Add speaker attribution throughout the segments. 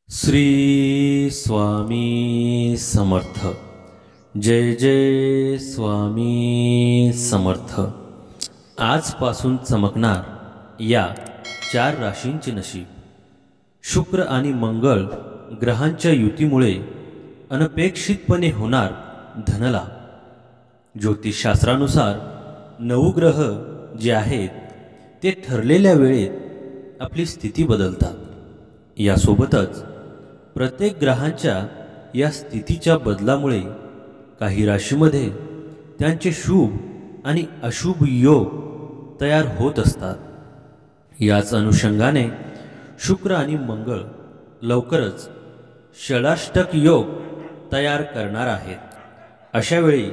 Speaker 1: श्री स्वामी समर्थ। जय जय स्वामी समर्थ। आजपासून चमकणार या 4 राशींचे नशीब। शुक्र आणि मंगळ ग्रहांच्या युतीमुळे अनपेक्षितपणे होणार धनलाभ। ज्योतिषशास्त्रानुसार 9 ग्रह जे आहेत ते ठरलेल्या वेळेत आपली स्थिती बदलतात। यासोबतच प्रत्येक ग्रहांच्या या स्थितीच्या बदलामुळे काही राशीमध्ये त्यांचे शुभ आणि अशुभ योग तयार होत असतात। याच अनुषंगाने शुक्र आणि मंगळ लवकरच षडाष्टक योग तयार करणार आहेत। अशा वेळी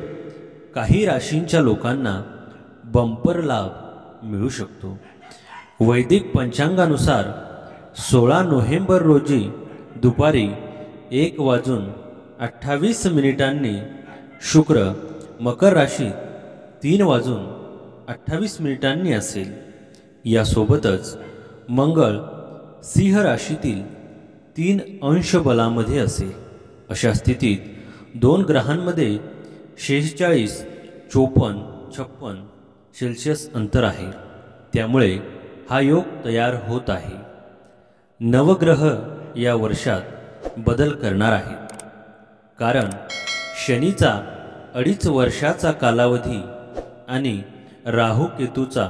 Speaker 1: काही राशींच्या लोकांना बंपर लाभ मिळू शकतो। वैदिक पंचांगानुसार 16 नोव्हेंबर रोजी दुपारी 1:28 शुक्र मकर राशीत 3:28 असेल। यासोबतच मंगळ सिंह राशीतील 3 अंश बलामध्ये असेल। अशा स्थितीत 2 ग्रहांमध्ये 46, 54, 56 सेल्सिअस अंतर आहे। त्यामुळे हा योग तयार होत आहे। नवग्रह या वर्षात बदल करणार आहेत, कारण शनीचा 2.5 वर्षाचा कालावधी आणि राहू केतूचा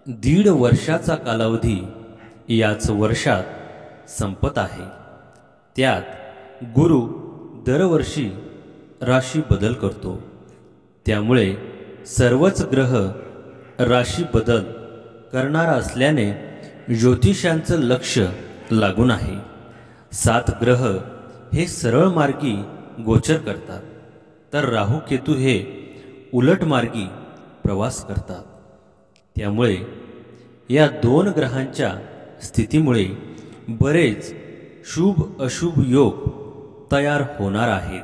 Speaker 1: 1.5 वर्षाचा कालावधी याच वर्षात संपत आहे। त्यात गुरु दरवर्षी राशी बदल करतो। त्यामुळे सर्वच ग्रह राशी बदल करणार असल्याने ज्योतिषांचं लक्ष लागून आहे। 7 ग्रह हे सरळ मार्गी गोचर करतात, तर राहू केतू हे उलट मार्गी प्रवास करतात। त्यामुळे या 2 ग्रहांच्या स्थितीमुळे बरेच शुभ अशुभ योग तयार होणार आहेत।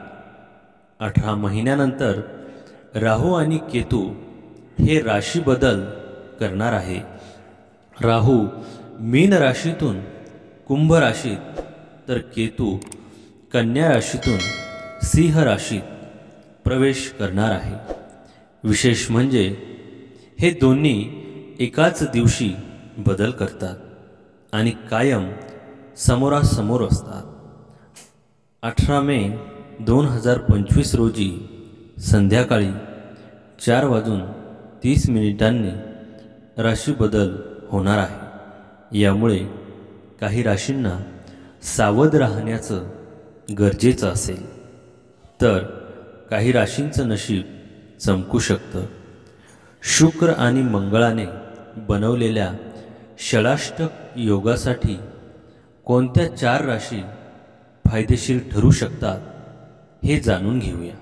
Speaker 1: 18 महिन्यानंतर राहू आणि केतू हे राशी बदल करणार आहे। राहू मीन राशीतून कुंभ राशीत, तर केतू कन्या राशीतून सिंह राशीत प्रवेश करणार आहे। विशेष म्हणजे हे दोन्ही एकाच दिवशी बदल करतात आणि कायम समोरासमोर असतात। 18 मे 2025 रोजी संध्याकाळी 4:30 राशी बदल होणार आहे। यामुळे काही राशींना सावध राहण्याचं गरजेचं असेल, तर काही राशींचं नशीब चमकू शकतं। शुक्र आणि मंगळाने बनवलेल्या षडाष्टक योगासाठी कोणत्या 4 राशी फायदेशीर ठरू शकतात हे जाणून घेऊया।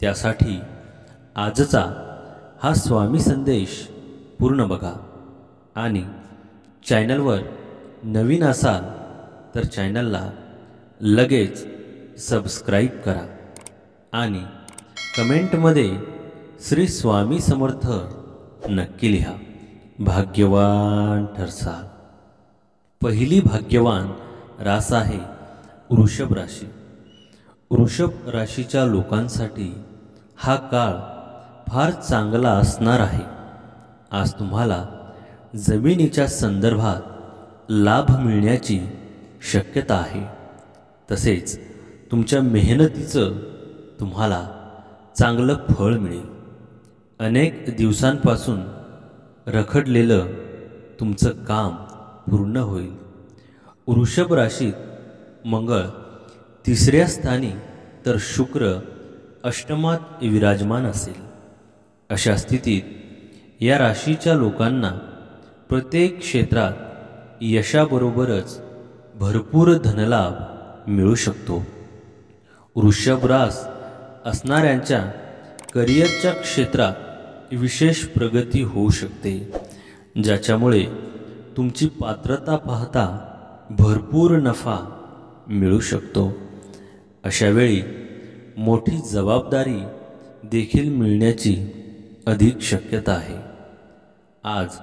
Speaker 1: त्यासाठी आजचा हा स्वामी संदेश पूर्ण बघा आणि चॅनलवर नवीन असाल तर चॅनलला लगेच सबस्क्राईब करा आणि कमेंटमध्ये श्री स्वामी समर्थ नक्की लिहा। भाग्यवान ठरसाल। पहिली भाग्यवान रास आहे वृषभ राशी। वृषभ राशीच्या लोकांसाठी हा काळ फार चांगला असणार आहे। आज तुम्हाला जमिनीच्या संदर्भात लाभ मिळण्याची शक्यता आहे। तसेच तुमच्या मेहनतीचं तुम्हाला चांगलं फळ मिळेल। अनेक दिवसांपासून रखडलेलं तुमचं काम पूर्ण होईल। वृषभ राशीत मंगळ 3ऱ्या स्थानी, तर शुक्र अष्टमात विराजमान असेल। अशा स्थितीत या राशीच्या लोकांना प्रत्येक क्षेत्रात यशाबरोबरच भरपूर धनलाभ मिळू शकतो। वृषभ रास असणाऱ्यांच्या करिअरच्या क्षेत्रात विशेष प्रगती होऊ शकते, ज्याच्यामुळे तुमची पात्रता पाहता भरपूर नफा मिळू शकतो। अशावेळी मोठी जबाबदारी देखील मिळण्याची अधिक शक्यता आहे। आज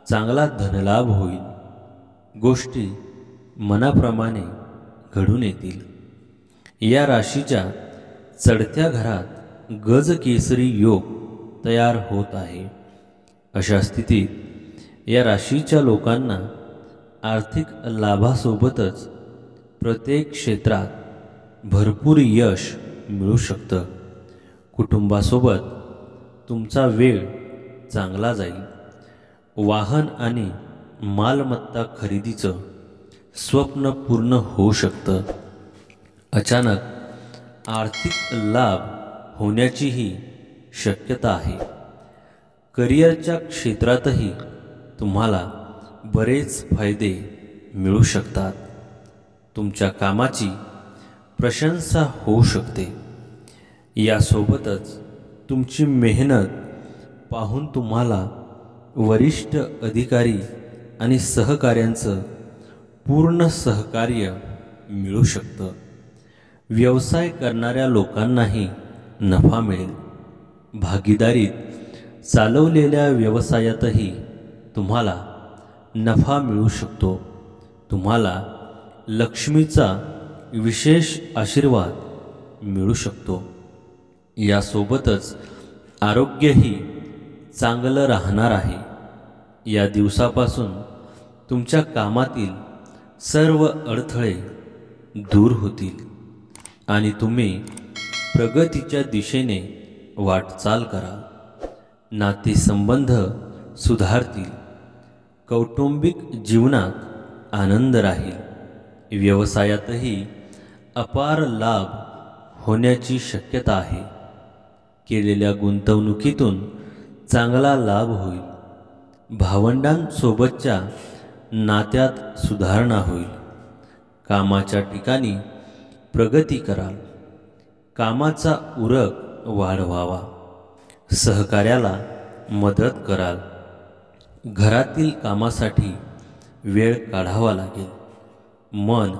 Speaker 1: चांगला धनलाभ होईल। गोष्टी मनाप्रमाणे घडून येतील. या राशीच्या चढत्या घरात गजकेसरी योग तयार होत आहे. अशा स्थितीत या राशीच्या लोकांना आर्थिक लाभासोबतच प्रत्येक क्षेत्रात भरपूर यश मिळू शकतं. कुटुंबासोबत तुमचा वेळ चांगला जाईल. वाहन आणि मालमत्ता खरेदीचं स्वप्न पूर्ण होऊ शकतं. अचानक आर्थिक लाभ होण्याचीही शक्यता आहे. करिअरच्या क्षेत्रातही तुम्हाला बरेच फायदे मिळू शकतात. तुमच्या कामाची प्रशंसा होऊ शकते. यासोबतच तुमची मेहनत पाहून तुम्हाला वरिष्ठ अधिकारी आणि सहकाऱ्यांचं पूर्ण सहकार्य मिळू शकतं. व्यवसाय करणाऱ्या लोकांनाही नफा मिळेल. भागीदारीत चालवलेल्या व्यवसायातही तुम्हाला नफा मिळू शकतो. तुम्हाला लक्ष्मीचा विशेष आशीर्वाद मिळू शकतो. यासोबतच आरोग्यही चांगलं राहणार आहे. या दिवसापासून तुमच्या कामातील सर्व अडथळे दूर होतील आणि तुम्ही प्रगतीच्या दिशेने वाटचाल कराल. नातेसंबंध सुधारतील. कौटुंबिक जीवनात आनंद राहील. व्यवसायातही अपार लाभ होण्याची शक्यता आहे. केलेल्या गुंतवणुकीतून चांगला लाभ होईल. भावंडांसोबतच्या नात्यात सुधारणा होईल. कामाच्या ठिकाणी प्रगती कराल. कामाचा उरक वाढवावा. सहकार्याला मदत कराल. घरातील कामासाठी वेळ काढावा लागेल. मन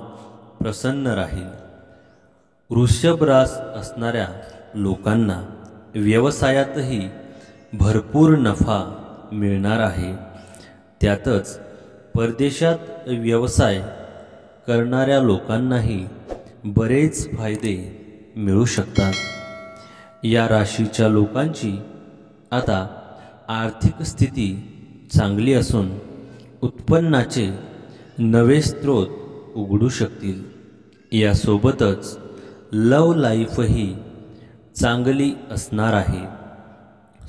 Speaker 1: प्रसन्न राहील. वृषभ रास असणाऱ्या लोकांना व्यवसायातही भरपूर नफा मिळणार आहे. त्यातच परदेशात व्यवसाय करणाऱ्या लोकांनाही बरेच फायदे मिळू शकतात. या राशीच्या लोकांची आता आर्थिक स्थिती चांगली असून उत्पन्नाचे नवे स्रोत उघडू शकतील. यासोबतच लव लाईफही चांगली असणार आहे.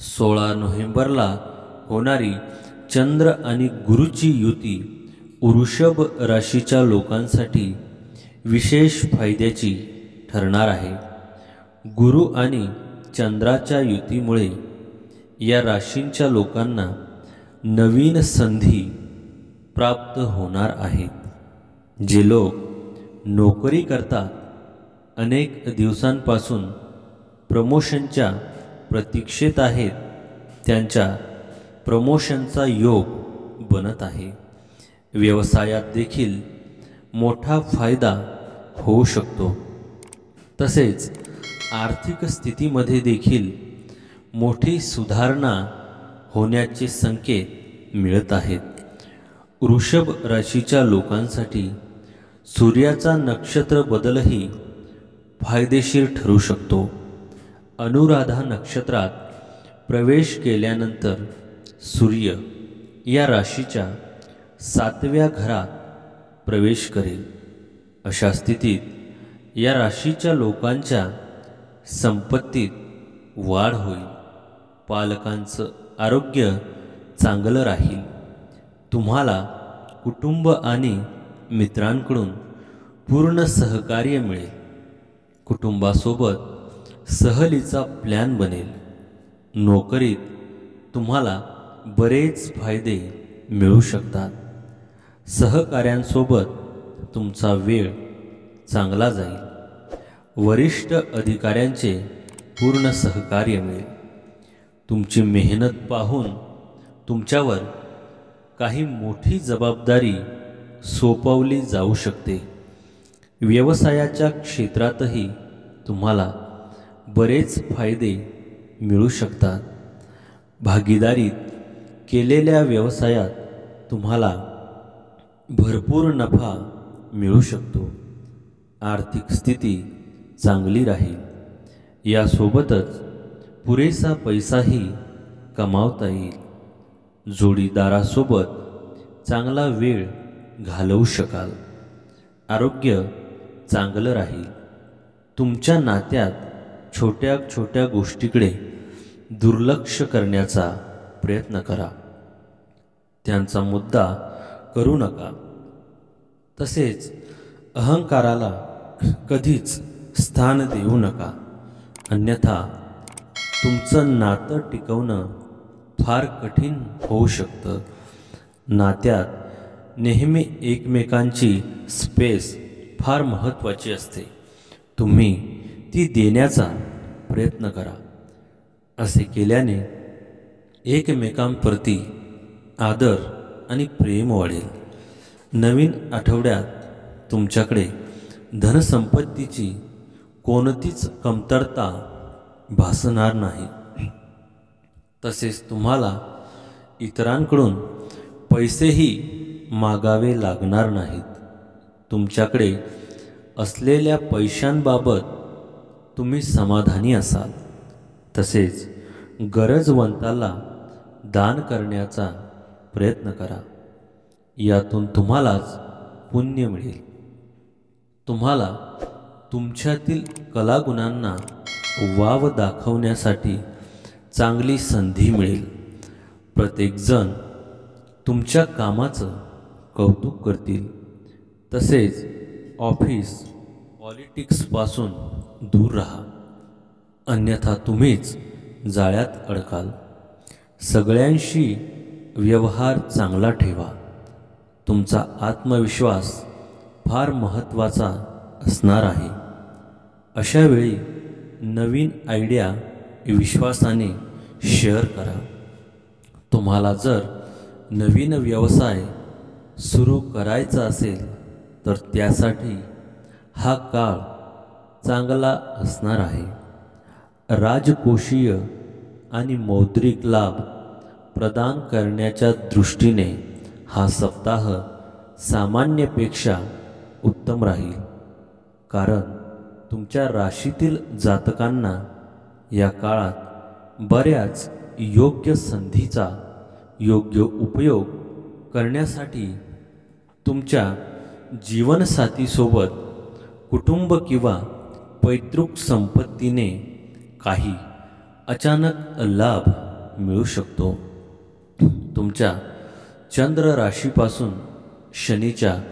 Speaker 1: 16 नोव्हेंबरला होणारी चंद्र आणि गुरुची युती वृषभ राशीच्या लोकांसाठी विशेष फायद्याची ठरणार आहे. गुरु आणि चंद्राच्या युतीमुळे या राशींच्या लोकांना नवीन संधी प्राप्त होणार आहेत. जे लोक नोकरी करतात, अनेक दिवसांपासून प्रमोशनच्या प्रतीक्षेत आहेत, त्यांच्या प्रमोशनचा योग बनत आहे. व्यवसायात देखील मोठा फायदा होऊ शकतो. तसेच आर्थिक स्थितीमध्ये देखील मोठी सुधारणा होण्याचे संकेत मिळत आहेत. वृषभ राशीच्या लोकांसाठी सूर्याचा नक्षत्र बदलही फायदेशीर ठरू शकतो. अनुराधा नक्षत्रात प्रवेश केल्यानंतर सूर्य या राशीच्या 7व्या घरात प्रवेश करेल. अशा स्थितीत या राशीच्या लोकांच्या संपत्तीत वाढ होईल. पालकांचं आरोग्य चांगलं राहील. तुम्हाला कुटुंब आणि मित्रांकडून पूर्ण सहकार्य मिळेल. कुटुंबासोबत सहलीचा प्लॅन बनेल. नोकरीत तुम्हाला बरेच फायदे मिळू शकतात. सहकाऱ्यांसोबत तुमचा वेळ चांगला जाईल. वरिष्ठ अधिकाऱ्यांचे पूर्ण सहकार्य मिळेल. तुमची मेहनत पाहून तुमच्यावर काही मोठी जबाबदारी सोपवली जाऊ शकते. व्यवसायाच्या क्षेत्रातही तुम्हाला बरेच फायदे मिळू शकतात. भागीदारीत केलेल्या व्यवसायात तुम्हाला भरपूर नफा मिळू शकतो. आर्थिक स्थिती चांगली राहील. यासोबतच पुरेसा पैसाही कमावता येईल. जोडीदारासोबत चांगला वेळ घालवू शकाल. आरोग्य चांगलं राहील. तुमच्या नात्यात छोट्या छोट्या गोष्टीकडे दुर्लक्ष करण्याचा प्रयत्न करा. त्यांचा मुद्दा करू नका. तसेच अहंकाराला कधीच स्थान देऊ नका. अन्यथा तुमचं नातं टिकवणं फार कठीण होऊ शकतं. नात्यात नेहमी एकमेकांची स्पेस फार महत्त्वाची असते. तुम्ही ती देण्याचा प्रयत्न करा. असे केल्याने एकमेकांप्रती आदर आणि प्रेम वाढेल. नवीन आठवड्यात तुमच्याकडे धनसंपत्तीची कोणतीच कमतरता भासणार नाही. तसेच तुम्हाला इतरांकडून पैसेही मागावे लागणार नाहीत. तुमच्याकडे असलेल्या पैशांबाबत तुम्ही समाधानी असाल. तसेच गरजवंताला दान करण्याचा प्रयत्न करा. यातून तुम्हालाच पुण्य मिळेल. तुम्हाला तुमच्यातील कलागुणांना वाव दाखवण्यासाठी चांगली संधी मिळेल. प्रत्येकजण तुमच्या कामाचं कौतुक करतील. तसेच ऑफिस पॉलिटिक्सपासून दूर राहा. अन्यथा तुम्हीच जाळ्यात अडकाल. सगळ्यांशी व्यवहार चांगला ठेवा. तुमचा आत्मविश्वास फार महत्त्वाचा असणार आहे. अशा वेळी नवीन आयडिया विश्वासाने शेअर करा. तुम्हाला जर नवीन व्यवसाय सुरू करायचा असेल तर त्यासाठी हा काळ चांगला असणार आहे. राजकोषीय आणि मौद्रिक लाभ प्रदान करण्याच्या दृष्टीने हा सप्ताह सामान्यपेक्षा उत्तम राहील. कारण तुमच्या राशीतील जातकांना या काळात बऱ्याच योग्य संधीचा योग्य उपयोग करण्यासाठी तुमच्या जीवनसाथीसोबत कुटुंब किंवा पैतृक संपत्तीने काही अचानक लाभ मिळू शकतो. तुमच्या चंद्र राशीपासून शनीच्या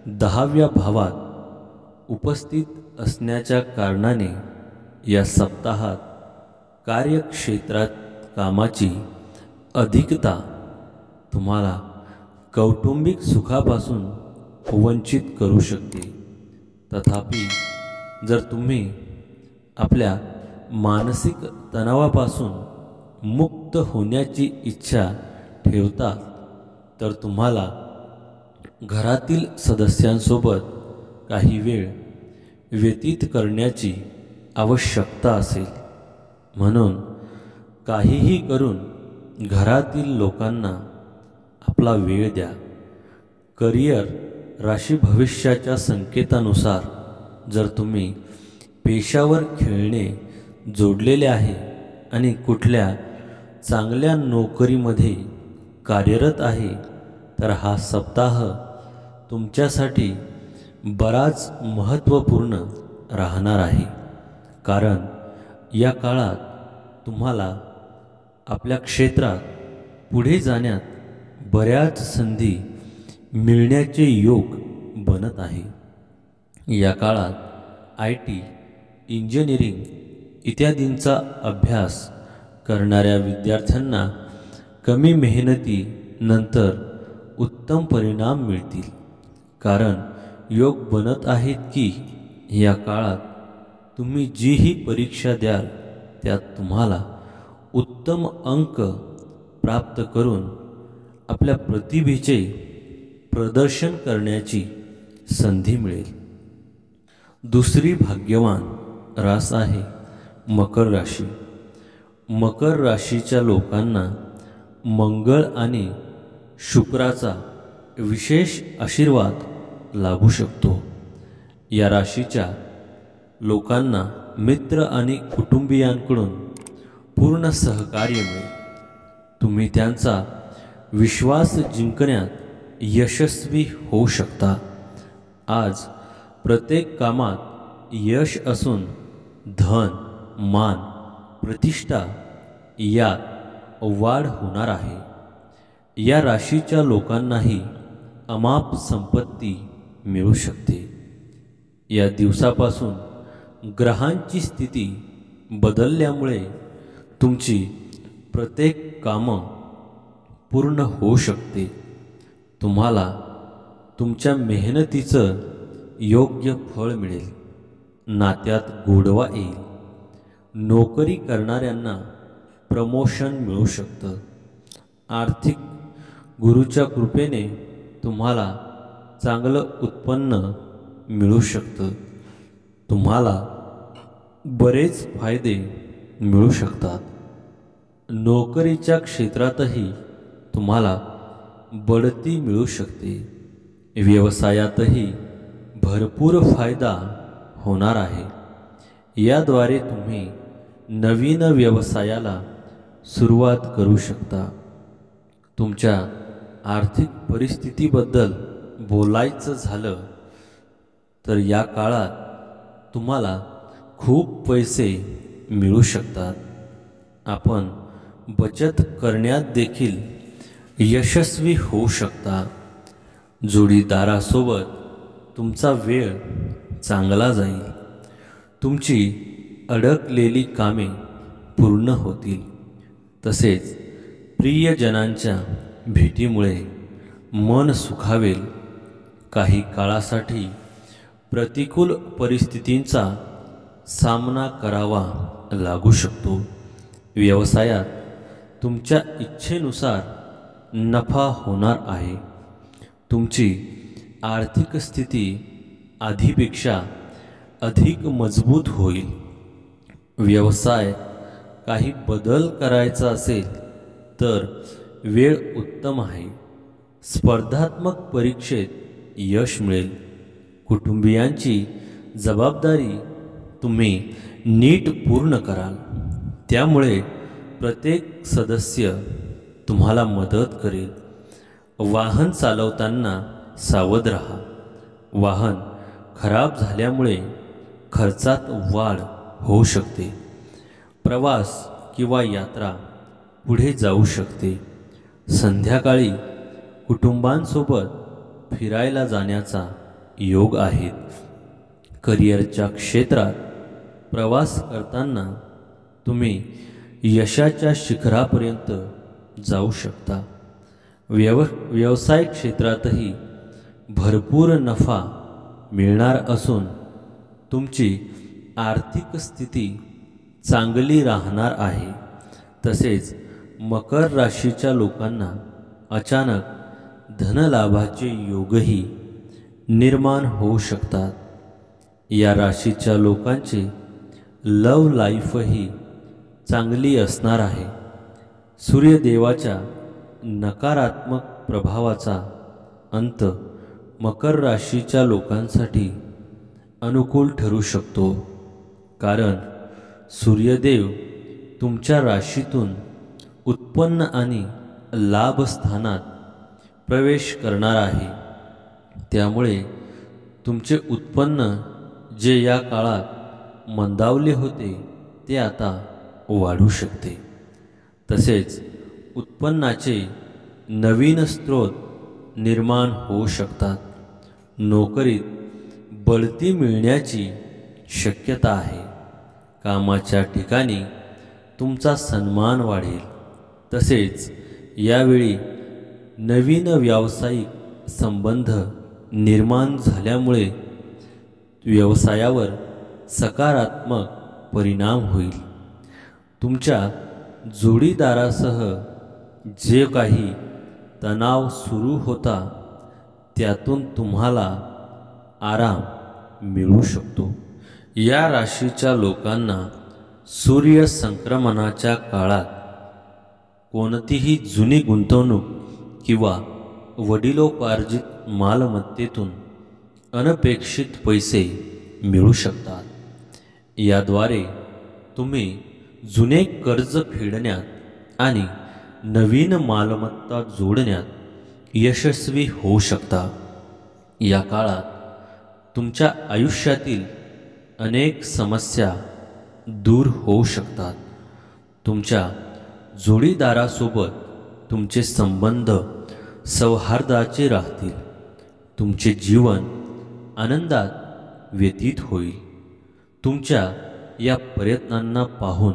Speaker 1: 10व्या भावात उपस्थित असण्याच्या कारणाने या सप्ताहात कार्यक्षेत्रात कामाची अधिकता तुम्हाला कौटुंबिक सुखापासून वंचित करू शकते. तथापि जर तुम्ही आपल्या मानसिक तणावापासून मुक्त होण्याची इच्छा ठेवता तर तुम्हाला घरातील सदस्यांसोबत काही वेळ व्यतीत करण्याची आवश्यकता असेल. म्हणून काहीही करून घरातील लोकांना आपला वेळ द्या. करिअर राशी भविष्याच्या संकेतानुसार जर तुम्ही पेशावर खेळणे जोडलेले आहे आणि कुठल्या चांगल्या नोकरीमध्ये कार्यरत आहे तर हा सप्ताह तुमच्यासाठी बराच महत्त्वपूर्ण राहणार आहे. कारण या काळात तुम्हाला आपल्या क्षेत्रात पुढे जाण्यात बऱ्याच संधी मिळण्याचे योग बनत आहे. या काळात IT, इंजिनिअरिंग इत्यादींचा अभ्यास करणाऱ्या विद्यार्थ्यांना कमी मेहनतीनंतर उत्तम परिणाम मिळतील. कारण योग बनत आहेत की या काळात तुम्ही जीही परीक्षा द्याल त्यात तुम्हाला उत्तम अंक प्राप्त करून आपल्या प्रतिभेचे प्रदर्शन करण्याची संधी मिळेल. दुसरी भाग्यवान रास आहे मकर राशी. मकर राशीच्या लोकांना मंगळ आणि शुक्राचा विशेष आशीर्वाद लाभू शकतो. या राशीच्या लोकांना मित्र आणि कुटुंबियांकडून पूर्ण सहकार्य मिळेल. तुम्ही त्यांचा विश्वास जिंकण्यात यशस्वी होऊ शकता. आज प्रत्येक कामात यश असून धन, मान, प्रतिष्ठा यात वाढ होणार आहे. या राशीच्या लोकांनाही अमाप संपत्ती मिळू शकते. या दिवसापासून ग्रहांची स्थिती बदलल्यामुळे तुमची प्रत्येक कामं पूर्ण होऊ शकते. तुम्हाला तुमच्या मेहनतीचं योग्य फळ मिळेल. नात्यात गोडवा येईल. नोकरी करणाऱ्यांना प्रमोशन मिळू शकतं. आर्थिक गुरूच्या कृपेने तुम्हाला चांगलं उत्पन्न मिळू शकतं. तुम्हाला बरेच फायदे मिळू शकतात. नोकरीच्या क्षेत्रातही तुम्हाला बढती मिळू शकते. व्यवसायातही भरपूर फायदा होणार आहे. याद्वारे तुम्ही नवीन व्यवसायाला सुरुवात करू शकता. तुमच्या आर्थिक परिस्थितीबद्दल बोलायचं झालं तर या काळात तुम्हाला खूप पैसे मिळू शकतात. आपण बचत करण्यात देखील यशस्वी होऊ शकता. जोडीदारासोबत तुमचा वेळ चांगला जाईल. तुमची अडकलेली कामे पूर्ण होतील. तसेच प्रियजनांच्या भेटीमुळे मन सुखावेल. काही काळासाठी प्रतिकूल परिस्थितींचा सामना करावा लागू शकतो. व्यवसायात तुमच्या इच्छेनुसार नफा होणार आहे. तुमची आर्थिक स्थिती आधीपेक्षा अधिक मजबूत होईल. व्यवसाय काही बदल करायचा असेल तर वेळ उत्तम आहे. स्पर्धात्मक परीक्षेत यश मिळेल. कुटुंबियांची जबाबदारी तुम्ही नीट पूर्ण कराल. त्यामुळे प्रत्येक सदस्य तुम्हाला मदत करेल. वाहन चालवताना सावध राहा. वाहन खराब झाल्यामुळे खर्चात वाढ होऊ शकते. प्रवास किंवा यात्रा पुढे जाऊ शकते. संध्याकाळी कुटुंबांसोबत फिरायला जाण्याचा योग आहेत. करिअरच्या क्षेत्रात प्रवास करताना तुम्ही यशाच्या शिखरापर्यंत जाऊ शकता. व्यवसाय क्षेत्रातही भरपूर नफा मिळणार असून तुमची आर्थिक स्थिती चांगली राहणार आहे. तसेच मकर राशीच्या लोकांना अचानक धनलाभाचे योगही निर्माण होऊ शकतात. या राशीच्या लोकांची लव्ह लाईफही चांगली असणार आहे. सूर्यदेवाच्या नकारात्मक प्रभावाचा अंत मकर राशीच्या लोकांसाठी अनुकूल ठरू शकतो. कारण सूर्यदेव तुमच्या राशीतून उत्पन्न आणि लाभ स्थानात प्रवेश करणार आहे. त्यामुळे तुमचे उत्पन्न जे या काळात मंदावले होते ते आता वाढू शकते. तसेच उत्पन्नाचे नवीन स्रोत निर्माण होऊ शकतात. नोकरीत बढती मिळण्याची शक्यता आहे. कामाच्या ठिकाणी तुमचा सन्मान वाढेल. तसेच यावेळी नवीन व्यावसायिक संबंध निर्माण झाल्यामुळे व्यवसायावर सकारात्मक परिणाम होईल. तुमच्या जोडीदारासह जे काही तणाव सुरू होता त्यातून तुम्हाला आराम मिळू शकतो. या राशीच्या लोकांना सूर्य संक्रमणाच्या काळात कोणतीही जुनी गुंतवणूक किंवा वडिलोपार्जित मालमत्तेतून अनपेक्षित पैसे मिळू शकतात। याद्वारे तुम्ही जुने कर्ज फेडण्यात आणि नवीन मालमत्ता जोडण्यात यशस्वी होऊ शकता। या काळात तुमच्या आयुष्यातील अनेक समस्या दूर होऊ शकतात। तुमच्या जोडीदारासोबत तुमचे संबंध सौहार्दाचे राहतील। तुमचे जीवन आनंदात व्यतीत होईल। तुमच्या या प्रयत्नांना पाहून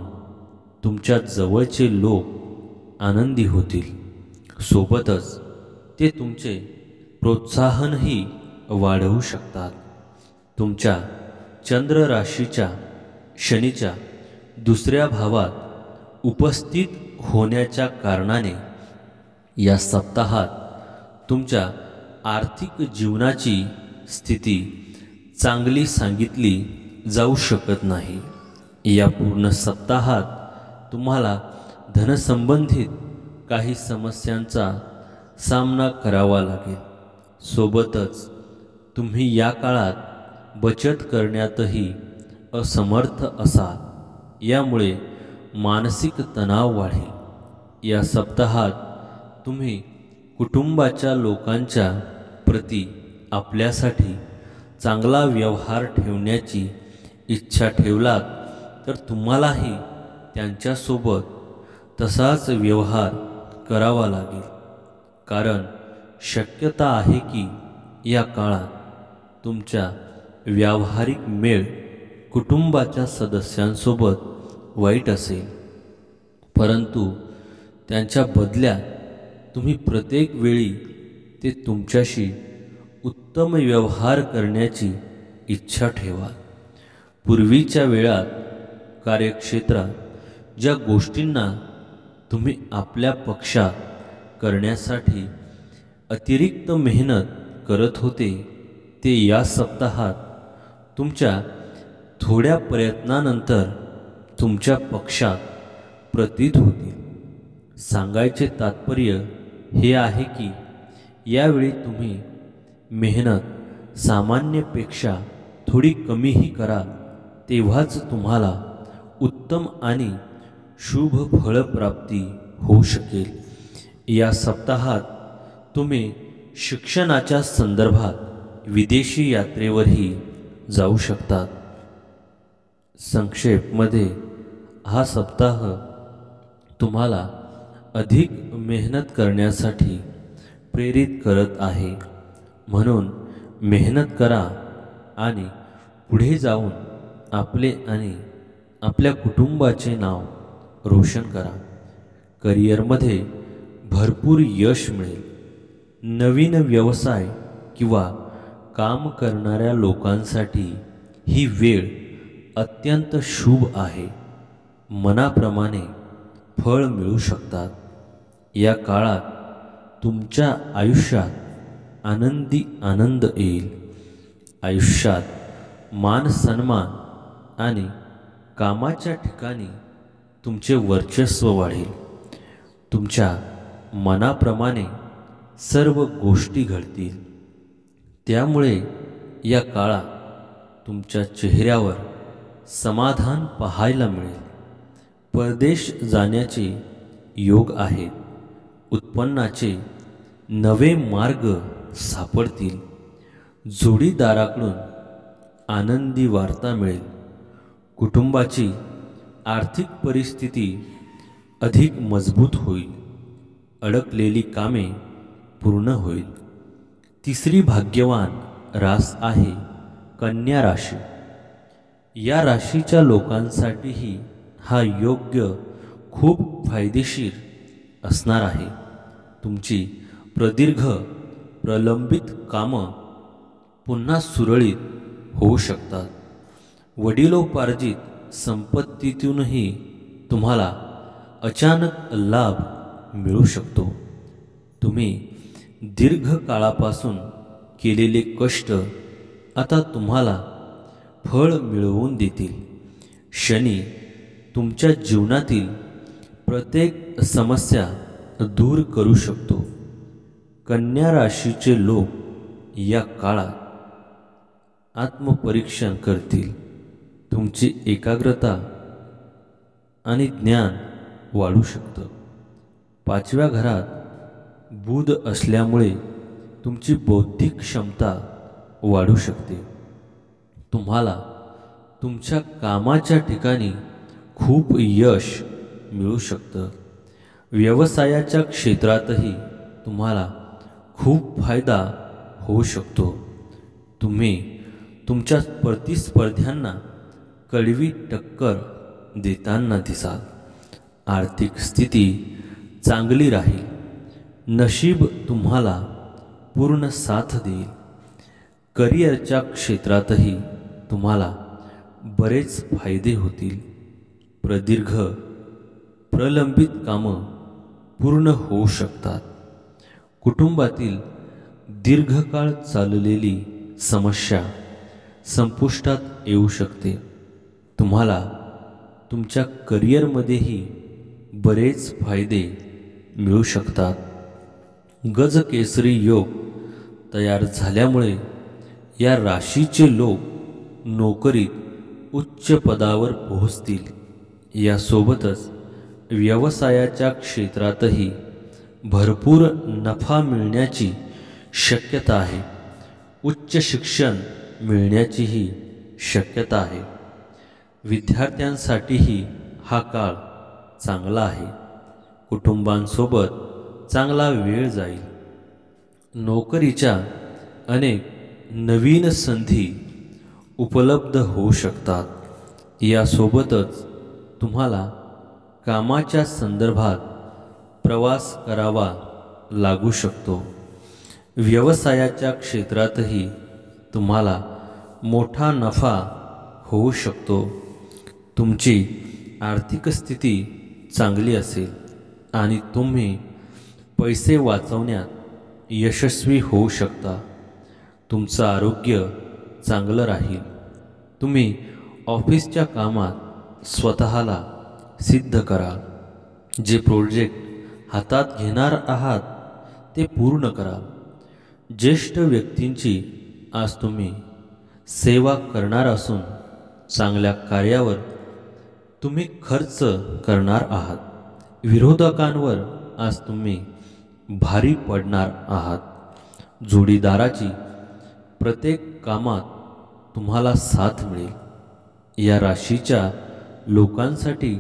Speaker 1: तुमच्या जवळचे लोक आनंदी होतील। सोबतच ते तुमचे प्रोत्साहनही वाढवू शकतात। तुमच्या चंद्र राशीच्या शनीच्या दुसऱ्या भावात उपस्थित होण्याच्या कारणाने या सप्ताहात तुमच्या आर्थिक जीवनाची स्थिती चांगली सांगितली जाऊ शकत नाही। या पूर्ण सप्ताहात तुम्हाला धनसंबंधित काही समस्यांचा सामना करावा लागेल। सोबतच तुम्ही या काळात बचत करण्यातही असमर्थ असाल। यामुळे मानसिक तणाव वाढेल। या सप्ताहात तुम्ही कुटुंबाच्या लोकांच्या प्रती आपल्यासाठी चांगला व्यवहार ठेवण्याची इच्छा ठेवलात तर तुम्हालाही त्यांच्यासोबत तसाच व्यवहार करावा लागेल। कारण शक्यता आहे की या काळात तुमच्या व्यावहारिक मेळ कुटुंबाच्या सदस्यांसोबत वाईट असेल, परंतु त्यांच्या बदल्यात तुम्ही प्रत्येक वेळी ते तुमच्याशी उत्तम व्यवहार करण्याची इच्छा ठेवा। पूर्वीच्या वेळात कार्यक्षेत्रात ज्या गोष्टींना तुम्ही आपल्या पक्षात करण्यासाठी अतिरिक्त मेहनत करत होते ते या सप्ताहात तुमच्या थोड्या प्रयत्नानंतर तुमच्या पक्षात प्रतीत होतील। सांगायचे तात्पर्य हे आहे की यावेळी तुम्ही मेहनत सामान्यपेक्षा थोडी कमीही कराल तेव्हाच तुम्हाला उत्तम आणि शुभ फळप्राप्ती होऊ शकेल। या सप्ताहात तुम्ही शिक्षणाच्या संदर्भात विदेशी यात्रेवरही जाऊ शकतात। संक्षेपमध्ये हा सप्ताह तुम्हाला अधिक मेहनत करण्यासाठी प्रेरित करत आहे। म्हणून मेहनत करा आणि पुढे जाऊन आपले आणि आपल्या कुटुंबाचे नाव रोशन करा। करिअरमध्ये भरपूर यश मिळेल। नवीन व्यवसाय किंवा काम करणाऱ्या लोकांसाठी ही वेळ अत्यंत शुभ आहे। मनाप्रमाणे फळ मिळू शकतात। या काळात तुमच्या आयुष्यात आनंद येईल। आयुष्यात मान सन्मान आणि कामाच्या ठिकाणी तुमचे वर्चस्व वाढेल। तुमच्या मनाप्रमाणे सर्व गोष्टी घडतील। त्यामुळे या काळात तुमच्या चेहऱ्यावर समाधान पाहायला मिळेल। परदेश जाण्याचे योग आहेत। उत्पन्नाचे नवे मार्ग सापडतील। जोडीदाराकडून आनंदी वार्ता मिळेल। कुटुंबाची आर्थिक परिस्थिती अधिक मजबूत होईल। अडकलेली कामे पूर्ण होईल। तिसरी भाग्यवान रास आहे कन्या राशी। या राशीच्या लोकांसाठीही हा योग्य खूप फायदेशीर असणार आहे। तुमची प्रदीर्घ प्रलंबित कामं पुन्हा सुरळीत होऊ शकतात। वडिलोपार्जित संपत्तीतूनही तुम्हाला अचानक लाभ मिळू शकतो। तुम्ही दीर्घ काळापासून केलेले कष्ट आता तुम्हाला फळ मिळवून देतील। शनी तुमच्या जीवनातील प्रत्येक समस्या दूर करू शकतो। कन्या राशीचे लोक या काळात आत्मपरीक्षण करतील. तुमची एकाग्रता आणि ज्ञान वाढू शकतं. 5व्या घरात बुध असल्यामुळे तुमची बौद्धिक क्षमता वाढू शकते. तुम्हाला तुमच्या कामाच्या ठिकाणी खूप यश मिळू शकतं. व्यवसायाच्या क्षेत्रातही तुम्हाला खूप फायदा होऊ शकतो. तुम्ही तुमच्या प्रतिस्पर्ध्यांना कडवी टक्कर देताना दिसाल. आर्थिक स्थिती चांगली राहील. नशीब तुम्हाला पूर्ण साथ देईल. करिअरच्या क्षेत्रातही तुम्हाला बरेच फायदे होतील. प्रलंबित कामं पूर्ण होऊ शकतात. कुटुंबातील दीर्घकाळ चाललेली समस्या संपुष्टात येऊ शकते. तुम्हाला तुमच्या करिअरमध्येही बरेच फायदे मिळू शकतात. गजकेसरी योग तयार झाल्यामुळे या राशीचे लोक नोकरीत उच्च पदावर पोहोचतील. यासोबतच व्यवसायाच्या क्षेत्रातही भरपूर नफा मिळण्याची शक्यता आहे. उच्च शिक्षण मिळण्याचीही शक्यता आहे. विद्यार्थ्यांसाठीही हा काळ चांगला आहे. कुटुंबांसोबत चांगला वेळ जाईल. नोकरीच्या अनेक नवीन संधी उपलब्ध होऊ शकतात. यासोबतच तुम्हाला कामाच्या संदर्भात प्रवास करावा लागू शकतो. व्यवसायाच्या क्षेत्रातही तुम्हाला मोठा नफा होऊ शकतो. तुमची आर्थिक स्थिती चांगली असेल आणि तुम्ही पैसे वाचवण्यात यशस्वी होऊ शकता. तुमचं आरोग्य चांगलं राहील. तुम्ही ऑफिसच्या कामात स्वतःला सिद्ध कराल. जे प्रोजेक्ट हातात घेणार आहात ते पूर्ण करा. ज्येष्ठ व्यक्तींची आज तुम्ही सेवा करणार असून चांगल्या कार्यावर तुम्ही खर्च करणार आहात. विरोधकांवर आज तुम्ही भारी पडणार आहात. जोडीदाराची प्रत्येक कामात तुम्हाला साथ मिळेल. या राशीच्या लोकांसाठी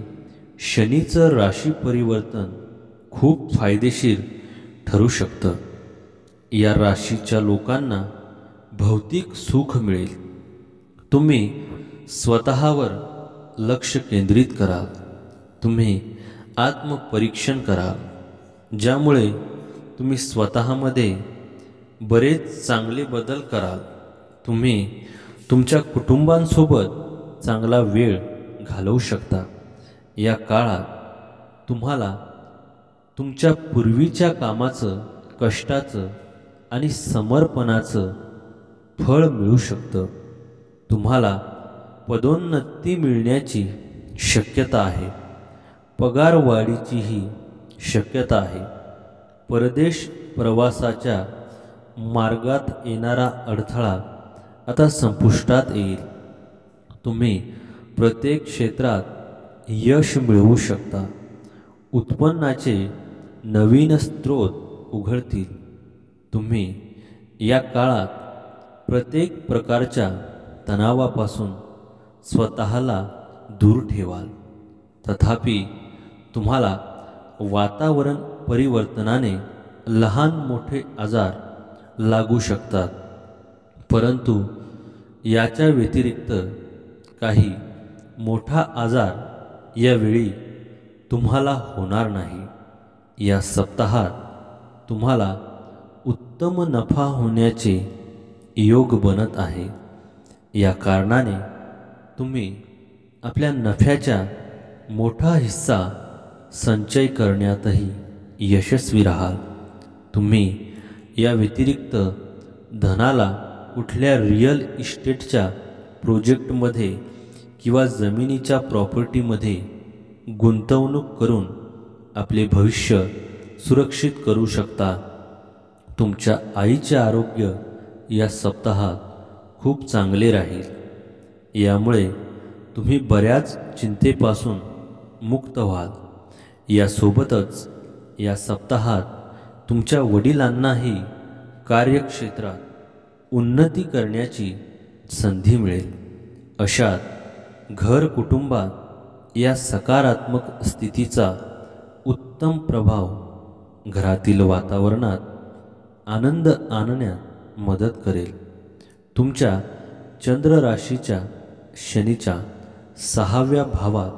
Speaker 1: शनीचं राशी परिवर्तन खूप फायदेशीर ठरू शकतं. या राशीच्या लोकांना भौतिक सुख मिळेल. तुम्ही स्वतःवर लक्ष केंद्रित कराल. तुम्ही आत्मपरीक्षण कराल, ज्यामुळे तुम्ही स्वतःमध्ये बरेच चांगले बदल कराल. तुम्ही तुमच्या कुटुंबांसोबत चांगला वेळ घालवू शकता. या काळात तुम्हाला तुमच्या पूर्वीच्या कामाचं, कष्टाचं आणि समर्पणाचं फळ मिळू शकतं. तुम्हाला पदोन्नती मिळण्याची शक्यता आहे. पगारवाढीचीही शक्यता आहे. परदेश प्रवासाच्या मार्गात येणारा अडथळा आता संपुष्टात येईल. तुम्ही प्रत्येक क्षेत्रात यश मिळवू शकता. उत्पन्नाचे नवीन स्रोत उघडतील. तुम्ही या काळात प्रत्येक प्रकारच्या तणावापासून स्वतःला दूर ठेवाल. तथापि तुम्हाला वातावरण परिवर्तनाने लहान मोठे आजार लागू शकतात, परंतु याच्या व्यतिरिक्त काही मोठा आजार यावेळी तुम्हाला होणार नाही. या सप्ताहात तुम्हाला उत्तम नफा होण्याचे योग बनत आहे. या कारणाने तुम्ही आपल्या नफ्याचा मोठा हिस्सा संचय करण्यातही यशस्वी राहाल. तुम्ही या व्यतिरिक्त धनाला कुठल्या रिअल इस्टेटच्या प्रोजेक्टमध्ये किंवा जमिनीच्या प्रॉपर्टीमध्ये गुंतवणूक करून आपले भविष्य सुरक्षित करू शकता. तुमच्या आईचे आरोग्य या सप्ताहात खूप चांगले राहील. यामुळे तुम्ही बऱ्याच चिंतेपासून मुक्त व्हाल. यासोबतच या सप्ताहात तुमच्या वडिलांनाही कार्यक्षेत्रात उन्नती करण्याची संधी मिळेल. अशात घर कुटुंबात या सकारात्मक स्थितीचा उत्तम प्रभाव घरातील वातावरणात आनंद आणण्यात मदत करेल. तुमच्या चंद्र राशीच्या शनीच्या 6व्या भावात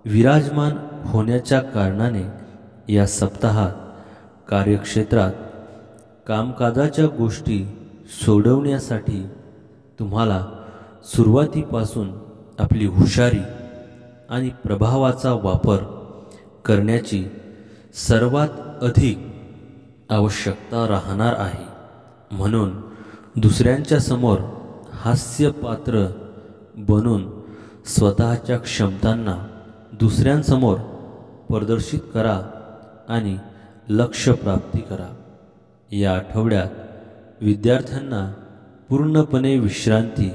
Speaker 1: विराजमान होण्याच्या कारणाने या सप्ताहात कार्यक्षेत्रात कामकाजाच्या गोष्टी सोडवण्यासाठी तुम्हाला सुरुवातीपासून आपली हुशारी आणि प्रभावाचा वापर करण्याची सर्वात अधिक आवश्यकता राहणार आहे. म्हणून दुसऱ्यांच्या समोर हास्यपात्र बनून स्वतःच्या क्षमतांना दुसऱ्यांसमोर प्रदर्शित करा आणि लक्ष्य प्राप्ती करा. या आठवड्यात विद्यार्थ्यांना पूर्णपणे विश्रांती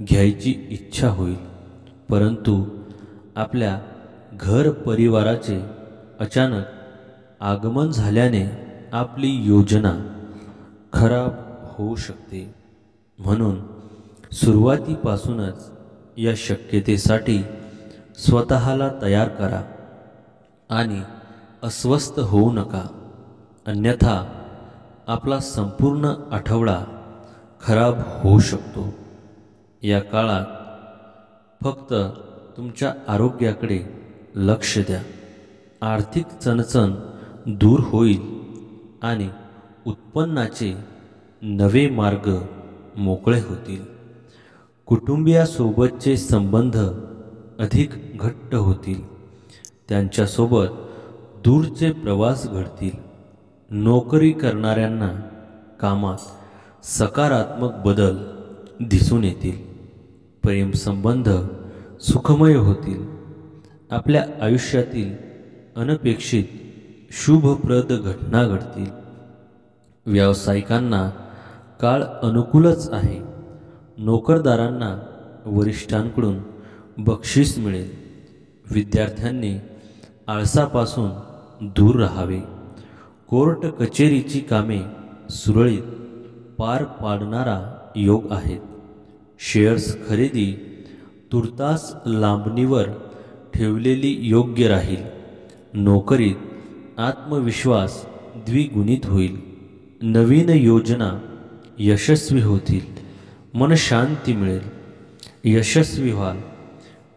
Speaker 1: घ्यायची इच्छा होईल, परंतु आपल्या घर परिवाराचे अचानक आगमन झाल्याने आपली योजना खराब होऊ शकते. म्हणून सुरुवातीपासूनच या शक्यतेसाठी स्वतःला तयार करा आणि अस्वस्थ होऊ नका, अन्यथा आपला संपूर्ण आठवडा खराब होऊ शकतो. या काळात फक्त तुमच्या आरोग्याकडे लक्ष द्या. आर्थिक चणचण दूर होईल आणि उत्पन्नाचे नवे मार्ग मोकळे होतील. कुटुंबियासोबतचे संबंध अधिक घट्ट होतील. त्यांच्यासोबत दूरचे प्रवास घडतील. नोकरी करणाऱ्यांना कामात सकारात्मक बदल दिसून येतील. प्रेमसंबंध सुखमय होतील. आपल्या आयुष्यातील अनपेक्षित शुभप्रद घटना घडतील. व्यावसायिकांना काळ अनुकूलच आहे. नोकरदारांना वरिष्ठांकडून बक्षीस मिळेल. विद्यार्थ्यांनी आळसापासून दूर राहावे. कोर्ट कचेरीची कामे सुरळीत पार पाडणारा योग आहेत. शेअर्स खरेदी तुर्तास लांबणीवर ठेवलेली योग्य राहील. नोकरीत आत्मविश्वास द्विगुणित होईल. नवीन योजना यशस्वी होतील. मनशांती मिळेल. यशस्वी व्हाल.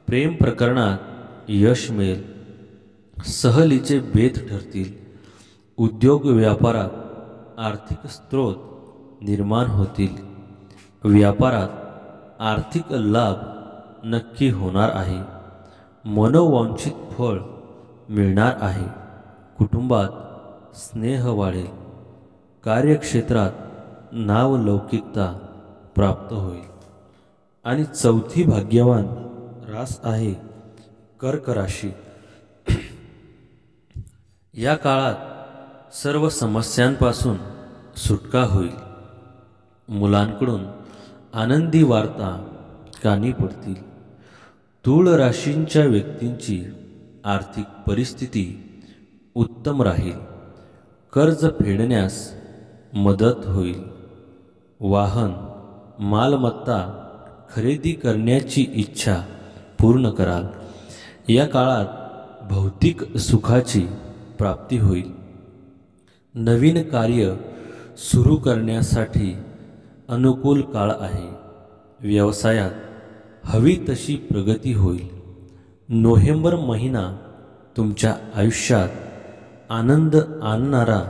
Speaker 1: प्रेम प्रकरणात यश मिळेल. सहलीचे बेत ठरतील. उद्योग व्यापारात आर्थिक स्रोत निर्माण होतील. व्यापारात आर्थिक लाभ नक्की होणार आहे. मनोवांछित फळ मिळणार आहे. कुटुंबात स्नेह वाढेल. कार्यक्षेत्रात नावलौकिकता प्राप्त होईल. आणि चौथी भाग्यवान रास आहे कर्क राशी. या काळात सर्व समस्यांपासून सुटका होईल. मुलांकडून आनंदी वार्ता कानी पडतील. तूळ राशींच्या व्यक्तींची आर्थिक परिस्थिती उत्तम राहील. कर्ज फेडण्यास मदत होईल. वाहन मालमत्ता खरेदी करण्याची इच्छा पूर्ण कराल. या काळात भौतिक सुखाची प्राप्ती होईल. नवीन कार्य सुरू करण्यासाठी अनुकूल काळ आहे. व्यवसायात हवी तशी प्रगती होईल. नोव्हेंबर महिना तुमच्या आयुष्यात आनंद आणणारा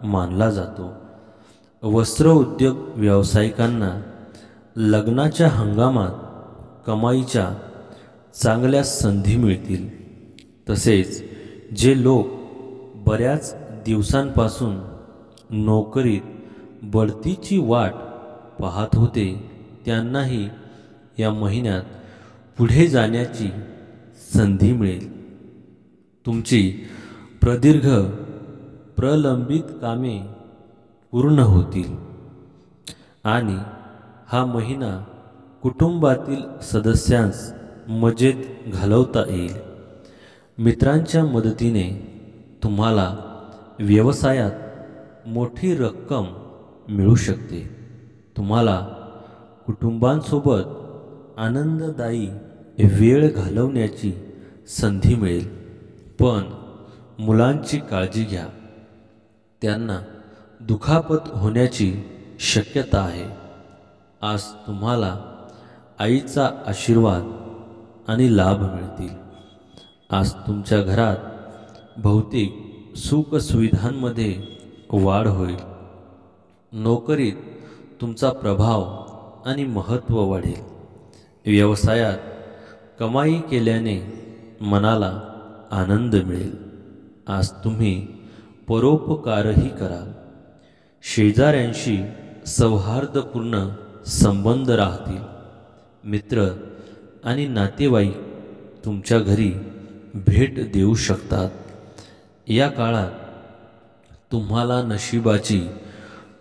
Speaker 1: मानला जातो. वस्त्र उद्योग व्यावसायिकांना लग्नाच्या हंगामात कमाईच्या चांगल्या संधी मिळतील. तसेच जे लोक बऱ्याच दिवसांपासून नोकरीत बढतीची वाट पाहत होते त्यांनाही या महिन्यात पुढे जाण्याची संधी मिळेल. तुमची प्रलंबित कामे पूर्ण होतील आणि हा महिना कुटुंबातील सदस्यांस मजेत घालवता येईल. मित्रांच्या मदतीने तुम्हाला व्यवसायात मोठी रक्कम मिळू शकते. तुम्हाला कुटुंबांसोबत आनंददायी वेळ घालवण्याची संधी मिळेल. पण मुलांची काळजी घ्या. त्यांना दुखापत होण्याची शक्यता आहे. आज तुम्हाला आईचा आशीर्वाद आणि लाभ मिळतील. आज तुमच्या घरात भौतिक सुखसुविधांमध्ये वाढ होईल. नोकरीत तुमचा प्रभाव आणि महत्त्व वाढेल. व्यवसायात कमाई केल्याने मनाला आनंद मिळेल. आज तुम्ही परोपकारही कराल. शेजाऱ्यांशी सौहार्दपूर्ण संबंध राहतील. मित्र आणि नातेवाईक तुमच्या घरी भेट देऊ शकतात. या काळात तुम्हाला नशिबाची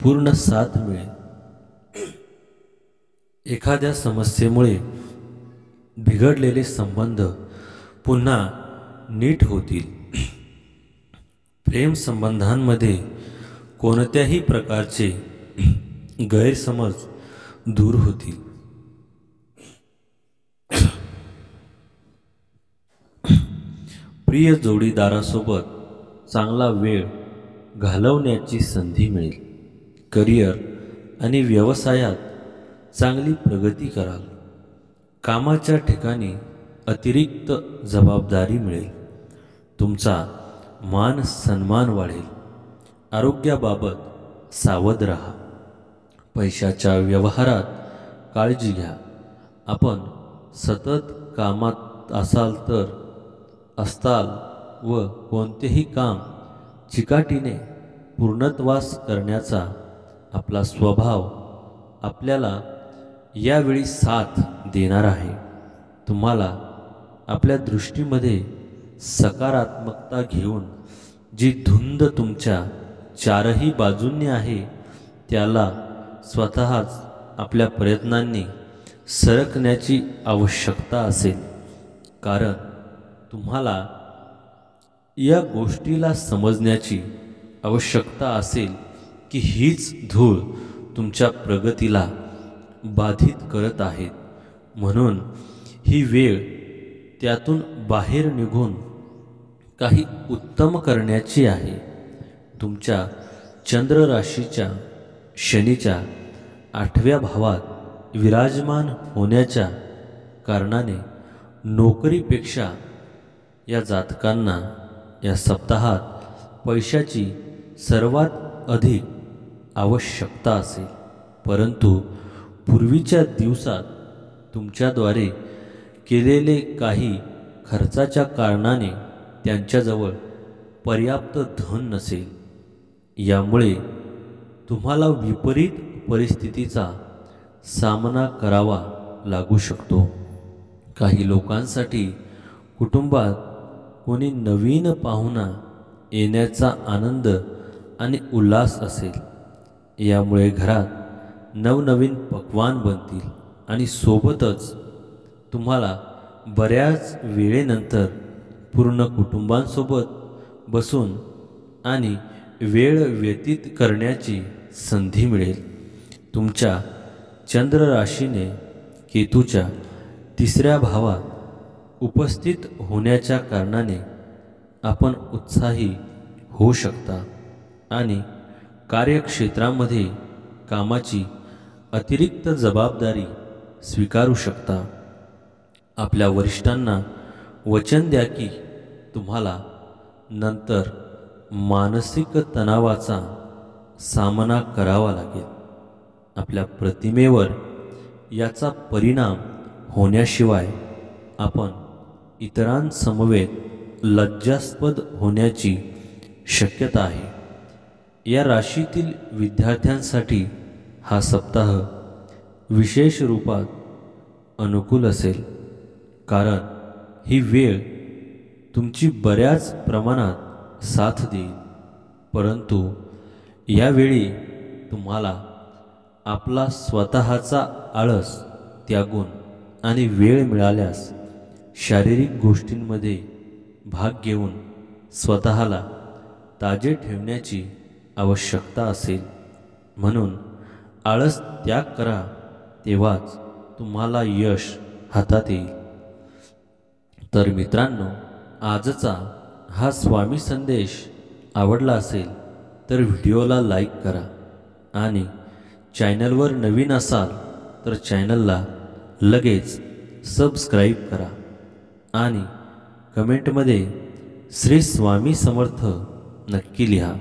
Speaker 1: पूर्ण साथ मिळेल. एखाद्या समस्येमुळे बिघडलेले संबंध पुन्हा नीट होतील. प्रेम संबंधांमध्ये कोणत्याही प्रकारचे गैरसमज दूर होतील. प्रिय जोडीदारासोबत चांगला वेळ घालवण्याची संधी मिळेल. करिअर आणि व्यवसायात चांगली प्रगती कराल. कामाच्या ठिकाणी अतिरिक्त जबाबदारी मिळेल. तुमचा मान सन्मान वाढेल. आरोग्याबाबत सावध राहा. पैशाच्या व्यवहारात काळजी घ्या. आपण सतत कामात असताल व कोणतेही काम चिकाटीने पूर्णत्वास करण्याचा आपला स्वभाव आपल्याला यावेळी साथ देणार आहे. तुम्हाला आपल्या दृष्टीमध्ये सकारात्मकता घेऊन जी धुंद तुमच्या चारही बाजूंनी आहे त्याला स्वतःच आपल्या प्रयत्नांनी सरकण्याची आवश्यकता असेल. कारण तुम्हाला या गोष्टीला समजण्याची आवश्यकता असेल की हीच धूळ तुमच्या प्रगतीला बाधित करत आहेत. म्हणून ही वेळ त्यातून बाहेर निघून काही उत्तम करण्याची आहे. तुमच्या चंद्र राशीच्या शनीच्या 8व्या भावात विराजमान होण्याच्या कारणाने नोकरीपेक्षा या जातकांना या सप्ताहात पैशाची सर्वात अधिक आवश्यकता असेल. परंतु पूर्वीच्या दिवसात तुमच्याद्वारे केलेले काही खर्चाच्या कारणाने त्यांच्याजवळ पर्याप्त धन नसेल. यामुळे तुम्हाला विपरीत परिस्थितीचा सामना करावा लागू शकतो. काही लोकांसाठी कुटुंबात कोणी नवीन पाहुणा येण्याचा आनंद आणि उल्हास असेल. यामुळे घरात नवनवीन पक्वान बनतील आणि सोबतच तुम्हाला बऱ्याच वेळेनंतर पूर्ण कुटुंबांसोबत बसून आणि वेळ व्यतीत करण्याची संधी मिळेल. तुमच्या चंद्र राशीने केतूच्या 3ऱ्या भावात उपस्थित होण्याच्या कारणाने आपण उत्साही होऊ शकता आणि कार्यक्षेत्रामध्ये कामाची अतिरिक्त जबाबदारी स्वीकारू शकता. आपल्या वरिष्ठांना वचन द्या की तुम्हाला नंतर मानसिक तणावाचा सामना करावा लागेल. आपल्या प्रतिमेवर याचा परिणाम होण्याशिवाय आपण इतरांसमवेत लज्जास्पद होण्याची शक्यता आहे. या राशीतील विद्यार्थ्यांसाठी हा सप्ताह विशेष रूपात अनुकूल असेल. कारण ही वेळ तुमची बऱ्याच प्रमाणात साथ देईल. परंतु यावेळी तुम्हाला आपला स्वतःचा आळस त्यागून आणि वेळ मिळाल्यास शारीरिक गोष्टींमध्ये भाग घेऊन स्वतःला ताजे ठेवण्याची आवश्यकता असेल. म्हणून आळस त्याग करा, तेव्हाच तुम्हाला यश हातात येईल. तर मित्रांनो, आजचा हा स्वामी संदेश आवडला असेल तर व्हिडिओला लाईक करा आणि चॅनलवर नवीन असाल तर चॅनलला लगेच सबस्क्राईब करा आणि कमेंटमध्ये श्री स्वामी समर्थ नक्की लिहा.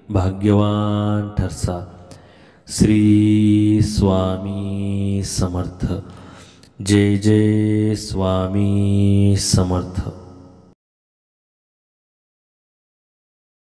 Speaker 1: भाग्यवान ठरसा. श्री स्वामी समर्थ. जय जय स्वामी समर्थ.